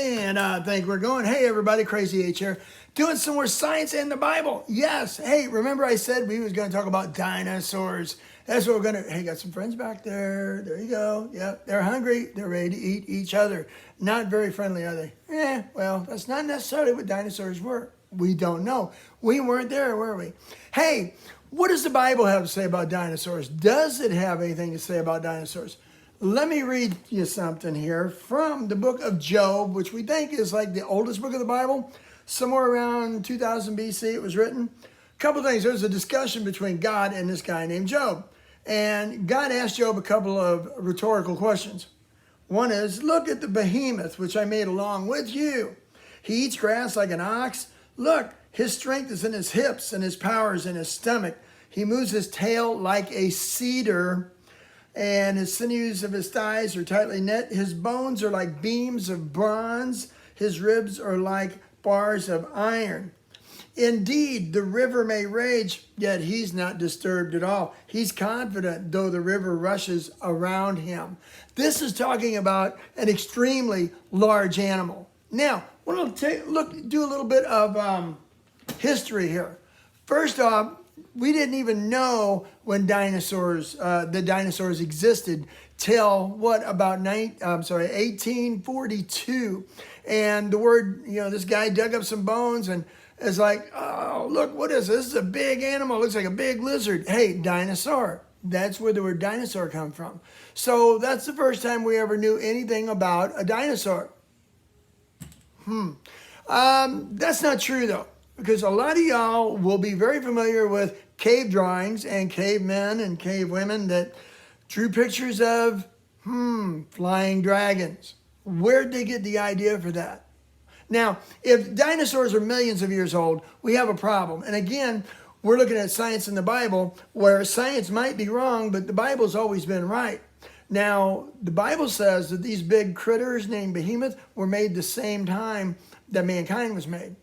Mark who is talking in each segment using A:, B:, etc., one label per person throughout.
A: And I think we're going, hey, everybody, Crazy H here, doing some more science in the Bible. Yes. Hey, remember I said we was going to talk about dinosaurs. That's what we're going to, hey, got some friends back there. There you go. Yep, they're hungry. They're ready to eat each other. Not very friendly, are they? Well, that's not necessarily what dinosaurs were. We don't know. We weren't there, were we? Hey, what does the Bible have to say about dinosaurs? Does it have anything to say about dinosaurs? Let me read you something here from the book of Job, which we think is like the oldest book of the Bible. Somewhere around 2000 BC it was written. A couple things. There's a discussion between God and this guy named Job. And God asked Job a couple of rhetorical questions. One is, look at the behemoth, which I made along with you. He eats grass like an ox. Look, his strength is in his hips and his power is in his stomach. He moves his tail like a cedar, and his sinews of his thighs are tightly knit. His bones are like beams of bronze. His ribs are like bars of iron. Indeed, the river may rage, yet he's not disturbed at all. He's confident, though the river rushes around him. This is talking about an extremely large animal. Now, we'll do a little bit of history here. First off, we didn't even know when the dinosaurs existed till about 1842. And the word, this guy dug up some bones and is like, oh, look, what is this? This is a big animal. It looks like a big lizard. Hey, dinosaur. That's where the word dinosaur comes from. So that's the first time we ever knew anything about a dinosaur. That's not true, though, because a lot of y'all will be very familiar with cave drawings and cavemen and cave women that drew pictures of, flying dragons. Where'd they get the idea for that? Now, if dinosaurs are millions of years old, we have a problem. And again, we're looking at science in the Bible, where science might be wrong, but the Bible's always been right. Now, the Bible says that these big critters named behemoth were made the same time that mankind was made.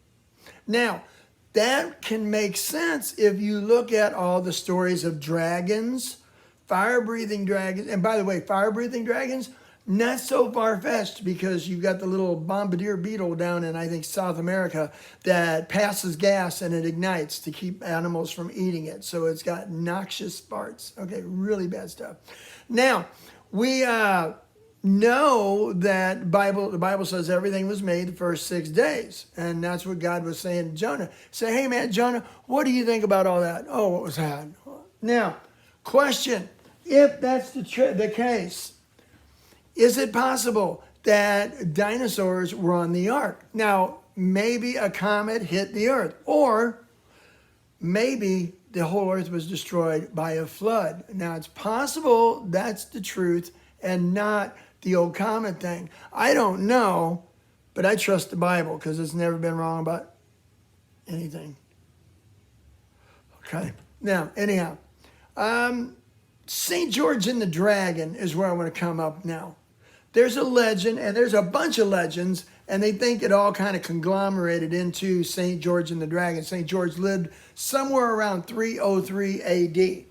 A: Now, that can make sense if you look at all the stories of dragons, fire-breathing dragons. And by the way, fire-breathing dragons, not so far-fetched, because you've got the little bombardier beetle down in, I think, South America that passes gas and it ignites to keep animals from eating it. So it's got noxious farts. Okay, really bad stuff. Now, we know that the Bible says everything was made the first 6 days. And that's what God was saying to Jonah. Say, hey, man, Jonah, what do you think about all that? Oh, what was that? Now, question, if that's the case, is it possible that dinosaurs were on the ark? Now, maybe a comet hit the earth, or maybe the whole earth was destroyed by a flood. Now, it's possible that's the truth and not the old comet thing. I don't know, but I trust the Bible because it's never been wrong about anything. Okay. Now, anyhow, St. George and the Dragon is where I want to come up now. There's a legend, and there's a bunch of legends, and they think it all kind of conglomerated into St. George and the Dragon. St. George lived somewhere around 303 AD.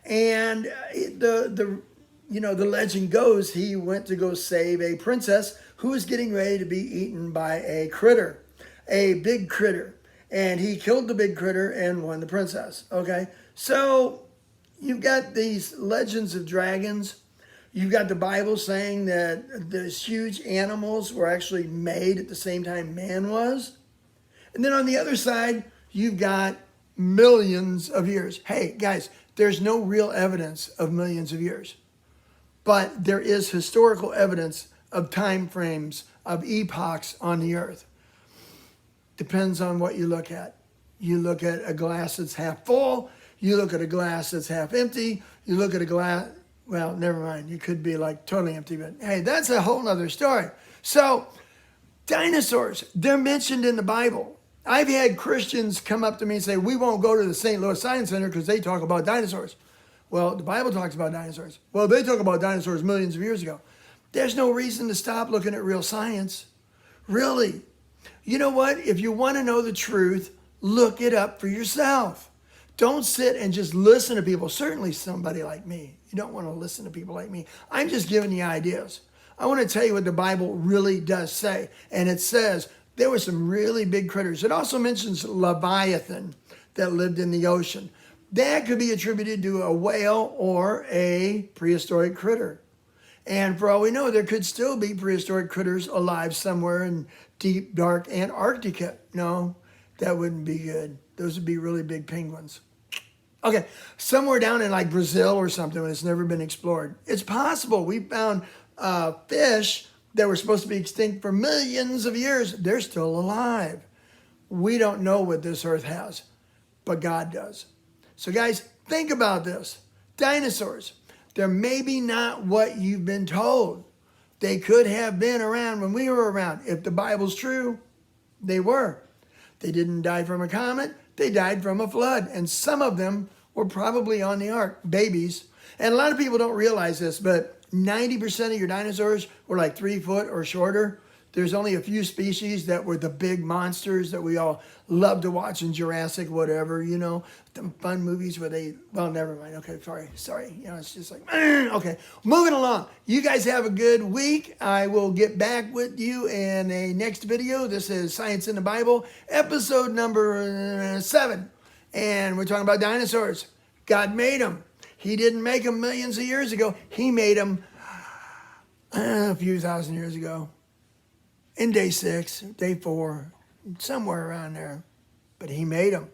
A: And the legend goes he went to go save a princess who was getting ready to be eaten by a critter, a big critter. And he killed the big critter and won the princess. Okay, so you've got these legends of dragons. You've got the Bible saying that those huge animals were actually made at the same time man was. And then on the other side, you've got millions of years. Hey, guys, there's no real evidence of millions of years. But there is historical evidence of time frames, of epochs on the earth. Depends on what you look at. You look at a glass that's half full. You look at a glass that's half empty. You look at a glass... Well, never mind. You could be like totally empty, but hey, that's a whole nother story. So, dinosaurs, they're mentioned in the Bible. I've had Christians come up to me and say, we won't go to the St. Louis Science Center because they talk about dinosaurs. Well, the Bible talks about dinosaurs. Well, they talk about dinosaurs millions of years ago. There's no reason to stop looking at real science. Really. You know what? If you want to know the truth, look it up for yourself. Don't sit and just listen to people. Certainly somebody like me. You don't want to listen to people like me. I'm just giving you ideas. I want to tell you what the Bible really does say. And it says there were some really big critters. It also mentions Leviathan that lived in the ocean. That could be attributed to a whale or a prehistoric critter. And for all we know, there could still be prehistoric critters alive somewhere in deep, dark Antarctica. No, that wouldn't be good. Those would be really big penguins. Okay, somewhere down in like Brazil or something that's never been explored. It's possible. We found fish that were supposed to be extinct for millions of years. They're still alive. We don't know what this earth has, but God does. So guys, think about this. Dinosaurs. They're maybe not what you've been told. They could have been around when we were around. If the Bible's true, they were. They didn't die from a comet. They died from a flood. And some of them were probably on the ark, babies. And a lot of people don't realize this, but 90% of your dinosaurs were like 3 foot or shorter. There's only a few species that were the big monsters that we all love to watch in Jurassic, whatever, you know, the fun movies where they, well, never mind. Okay, sorry. You know, it's just like, okay, moving along. You guys have a good week. I will get back with you in a next video. This is Science in the Bible, episode number 7. And we're talking about dinosaurs. God made them. He didn't make them millions of years ago. He made them a few thousand years ago. In day 6, day 4, somewhere around there. But he made them.